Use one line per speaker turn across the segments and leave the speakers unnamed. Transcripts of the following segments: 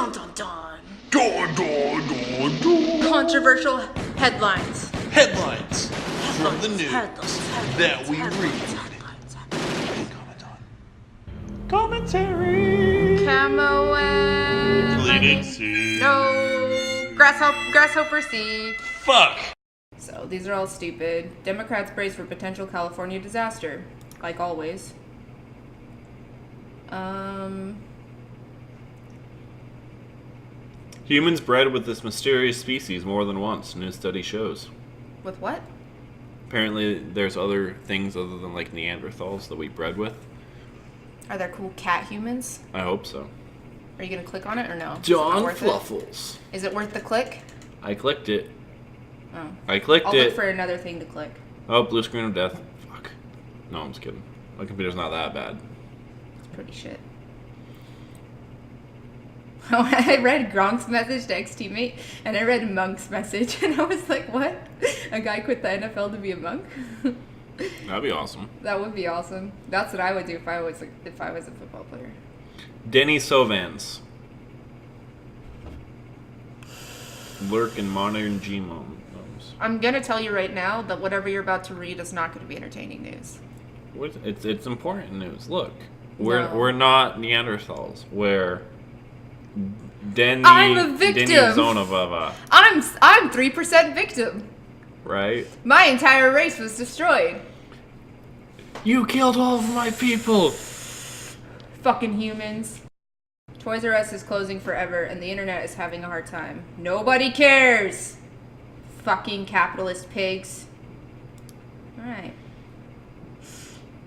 Dun dun dun.
Dun, dun, dun, dun.
Controversial headlines.
Headlines from the news
Headlines.
that we read
Headlines.
and comment on. Commentary.
Camo and
Pleaded C.
no grasshopper C.
Fuck.
So these are all stupid. Democrats brace for potential California disaster, like always.
Humans bred with this mysterious species more than once, new study shows.
With what?
Apparently, there's other things other than like Neanderthals that we bred with.
Are there cool cat humans?
I hope so.
Are you gonna click on it or no?
John
Is it
Fluffles.
Is it worth the click?
I clicked it.
Oh.
I clicked
I'll
it.
look for another thing to click.
Oh, blue screen of death. Fuck. No, I'm just kidding. My computer's not that bad.
It's pretty shit. Oh, I read Gronk's message to ex-teammate, and I read Monk's message, and I was like, what? A guy quit the NFL to be a monk?
That'd be awesome.
That would be awesome. That's what I would do if I was a football player.
Denny Sovans. Lurk in modern genomes.
I'm going to tell you right now that whatever you're about to read is not going to be entertaining news.
It's important news. Look,
No.
we're not Neanderthals. We're Denny.
I'm a victim.
Denny Zonavava,
I'm 3% victim.
right?
My entire race was destroyed.
You killed all of my people.
Fucking humans. Toys R Us is closing forever and the internet is having a hard time. Nobody cares. Fucking capitalist pigs. Alright.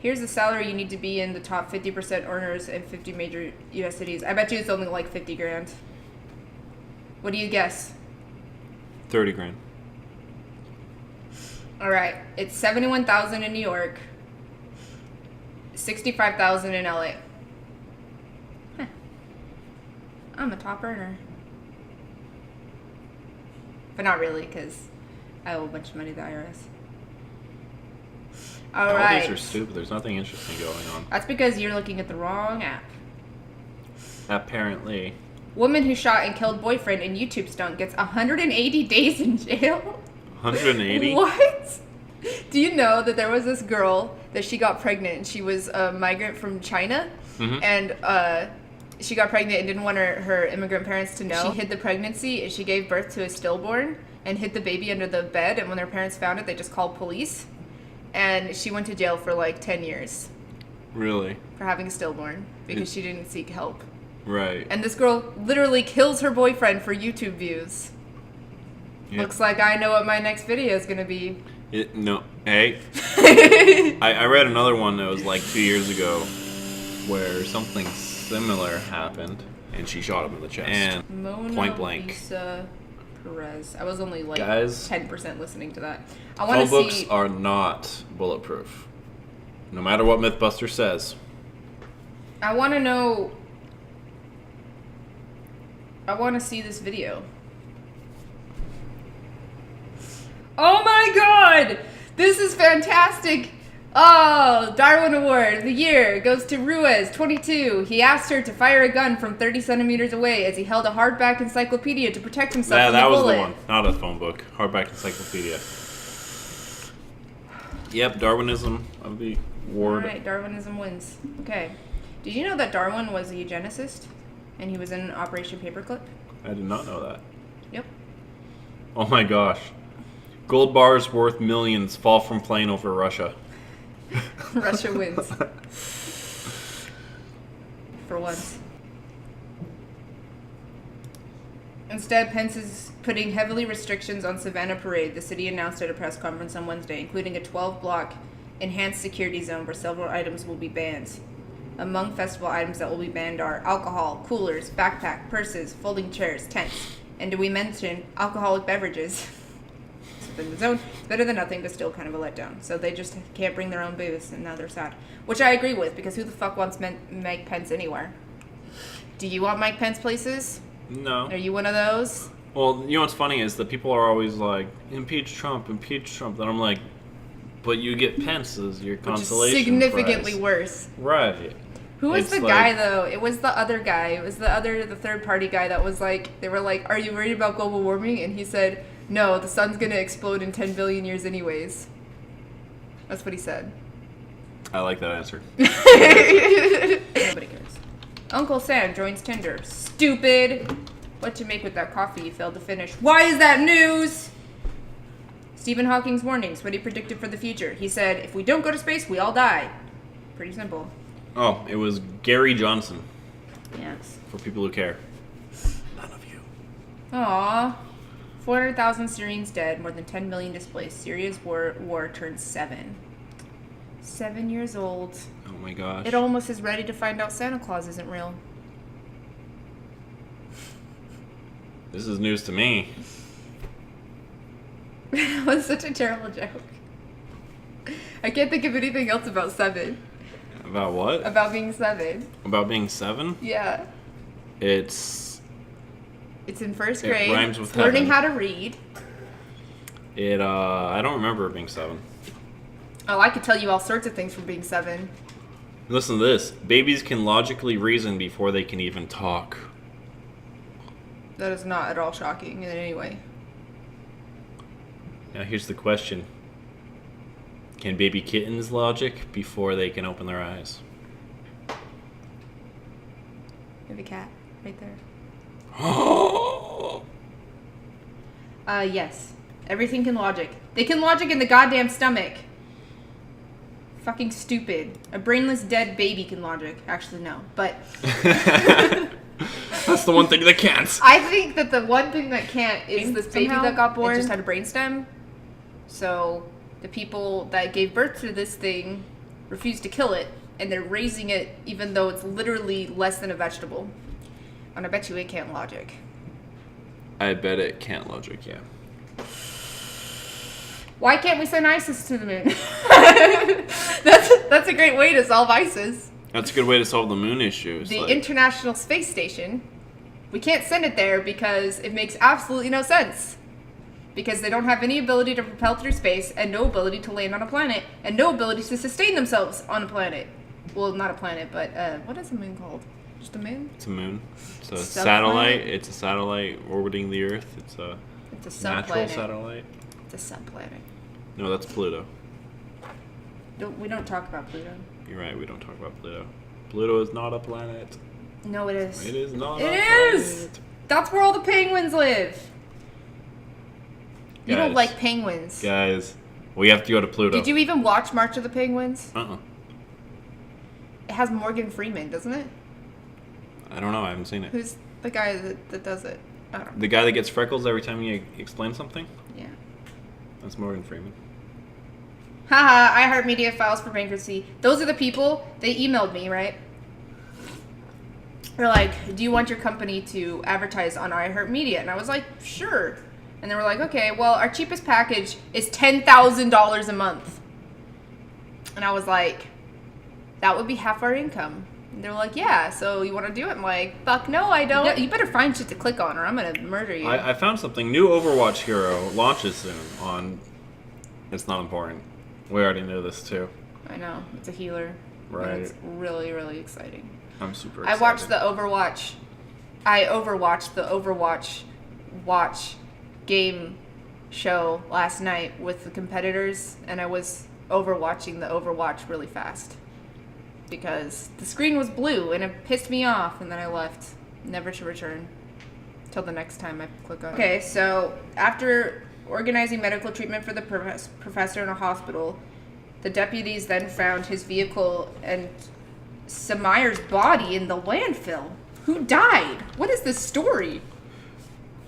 Here's the salary you need to be in the top 50% earners in 50 major US cities. I bet you it's only like 50 grand. What do you guess?
30 grand.
Alright. It's 71,000 in New York. 65,000 in LA. Huh. I'm a top earner. But not really, because I owe a bunch of money to the IRS.
All
Alright.
these are stupid. There's nothing interesting going on.
That's because you're looking at the wrong app.
Apparently.
Woman who shot and killed boyfriend in YouTube stunt gets 180 days in jail.
180?
What? Do you know that there was this girl that she got pregnant and she was a migrant from China?
Mm-hmm.
And she got pregnant and didn't want her immigrant parents to know. She hid the pregnancy and she gave birth to a stillborn and hid the baby under the bed. And when their parents found it, they just called police. And she went to jail for like 10 years
Really?
for having a stillborn because she didn't seek help.
Right.
And this girl literally kills her boyfriend for YouTube views.
Yep.
Looks like I know what my next video is going to be.
No. Hey. I read another one that was like 2 years ago where something similar happened and she shot him in the chest. And
Mona
point blank.
Lisa Perez. I was only like
Guys,
10% listening to that. I
phone
want to
books
see.
are not bulletproof. No matter what Mythbuster says.
I want to know. I want to see this video. Oh my god! This is fantastic! Oh, Darwin Award of the year goes to Ruiz, 22. He asked her to fire a gun from 30 centimeters away as he held a hardback encyclopedia to protect himself from
That
the
was
bullet.
the one. Not a phone book. Hardback encyclopedia. Yep, Darwinism of the award.
Alright, Darwinism wins. Okay. Did you know that Darwin was a eugenicist? And he was in Operation Paperclip?
I did not know that.
Yep.
Oh my gosh. Gold bars worth millions fall from plane over Russia.
Russia wins. For once. Instead, Pence is putting heavily restrictions on Savannah Parade, the city announced at a press conference on Wednesday, including a 12-block enhanced security zone where several items will be banned. Among festival items that will be banned are alcohol, coolers, backpack, purses, folding chairs, tents, and do we mention alcoholic beverages? In the zone, it's better than nothing, but still kind of a letdown. So they just can't bring their own booze, and now they're sad. Which I agree with, because who the fuck wants Mike Pence anywhere? Do you want Mike Pence places?
No.
Are you one of those?
Well, you know what's funny is that people are always like, impeach Trump. And I'm like, but you get Pence as your
Which is
consolation
significantly
prize.
worse.
Right.
Who was
It's
the
like-
guy though? It was the other guy. It was the third party guy that was like, they were like, "Are you worried about global warming?" And he said, "No, the sun's gonna explode in 10 billion years anyways." That's what he said.
I like that answer.
Nobody cares. Uncle Sam joins Tinder. Stupid. What to make with that coffee you failed to finish? Why is that news? Stephen Hawking's warnings, what he predicted for the future. He said, if we don't go to space, we all die. Pretty simple.
Oh, it was Gary Johnson.
Yes.
For people who care. None of you.
Aww. 400,000 Syrians dead, more than 10 million displaced. Syria's war turns 7. 7 years old.
Oh my gosh.
It almost is ready to find out Santa Claus isn't real.
This is news to me.
That was such a terrible joke. I can't think of anything else about 7.
About what?
About being 7.
About being 7?
Yeah.
It's
in first
It
grade.
rhymes with
It's learning
heaven.
how to read.
I don't remember it being 7.
Oh, I could tell you all sorts of things from being 7.
Listen to this. Babies can logically reason before they can even talk.
That is not at all shocking in any way.
Now here's the question. Can baby kittens logic before they can open their eyes?
We have a cat right there.
Oh!
Yes. Everything can logic. They can logic in the goddamn stomach. Fucking stupid. A brainless dead baby can logic. Actually, no. But
That's the one thing that can't.
I think that the one thing that can't is this baby Somehow,
that
got born. It just had a brainstem. So the people that gave birth to this thing refused to kill it, and they're raising it even though it's literally less than a vegetable. And I bet you it can't logic.
I bet it can't logic, yeah.
Why can't we send ISIS to the moon? That's a great way to solve ISIS.
That's a good way to solve the moon issue. It's
The
like,
International Space Station. We can't send it there because it makes absolutely no sense. Because they don't have any ability to propel through space and no ability to land on a planet and no ability to sustain themselves on a planet. Well, not a planet, but what is the moon called? Just a moon?
It's a moon. It's a
Subplanet?
satellite. It's a satellite orbiting the Earth. It's a
It's a
natural
subplanet.
satellite.
It's a subplanet.
No, that's Pluto.
We don't talk about Pluto.
You're right, we don't talk about Pluto. Pluto is not a planet.
No, it is.
It is not
It
a
is!
planet.
That's where all the penguins live. You don't
Guys.
like penguins.
Guys, we have to go to Pluto.
Did you even watch March of the Penguins?
Uh-uh.
It has Morgan Freeman, doesn't it?
I don't know, I haven't seen it.
Who's the guy that does it? I don't know.
The guy that gets freckles every time you explain something?
Yeah.
That's Morgan Freeman.
Haha, iHeartMedia files for bankruptcy. Those are the people, they emailed me, right? They're like, do you want your company to advertise on iHeartMedia? And I was like, sure. And they were like, okay, well, our cheapest package is $10,000 a month. And I was like, that would be half our income. And they were like, yeah, so you want to do it? I'm like, fuck no, I don't. You better find shit to click on or I'm going to murder you.
I found something. New Overwatch hero launches soon on... It's not important. We already knew this too.
I know, it's a healer.
Right.
And it's really, really exciting.
I'm super
I
excited.
watched the Overwatch. I overwatched the Overwatch watch game show last night with the competitors, and I was overwatching the Overwatch really fast because the screen was blue and it pissed me off, and then I left, never to return till the next time I click on it. Okay, so after organizing medical treatment for the professor in a hospital, the deputies then found his vehicle and Samir's body in the landfill. Who died? What is this story?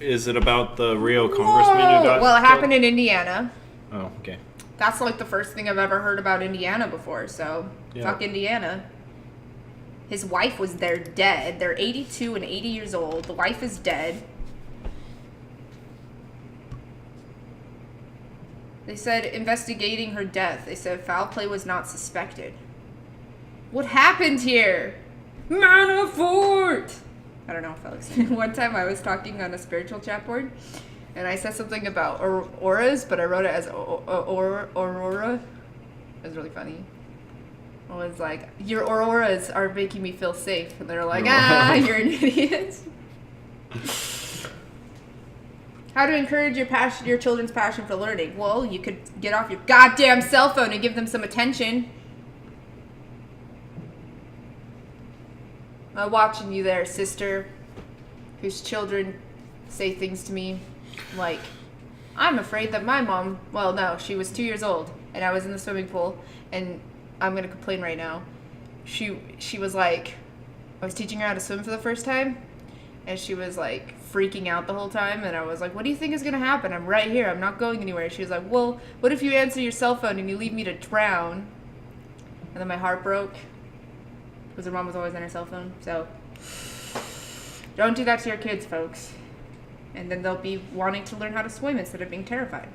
Is it about the Rio congressman who got
Well, it
killed?
happened in Indiana.
Oh, okay.
That's like the first thing I've ever heard about Indiana before, so
Yeah.
fuck Indiana. His wife was there dead. They're 82 and 80 years old. The wife is dead. They said investigating her death. They said foul play was not suspected. What happened here? Manafort! I don't know, Felix. One time I was talking on a spiritual chat board, and I said something about auras, but I wrote it as aurora. It was really funny. was like, your auras are making me feel safe. And they're like, you're an idiot. How to encourage your children's passion for learning? Well, you could get off your goddamn cell phone and give them some attention. I'm watching you there, sister, whose children say things to me like, I'm afraid that my mom, well, no, she was 2 years old, and I was in the swimming pool, and I'm going to complain right now. She was like, I was teaching her how to swim for the first time, and she was like freaking out the whole time, and I was like, what do you think is going to happen? I'm right here. I'm not going anywhere. She was like, well, what if you answer your cell phone and you leave me to drown? And then my heart broke, because her mom was always on her cell phone. So don't do that to your kids, folks. And then they'll be wanting to learn how to swim instead of being terrified.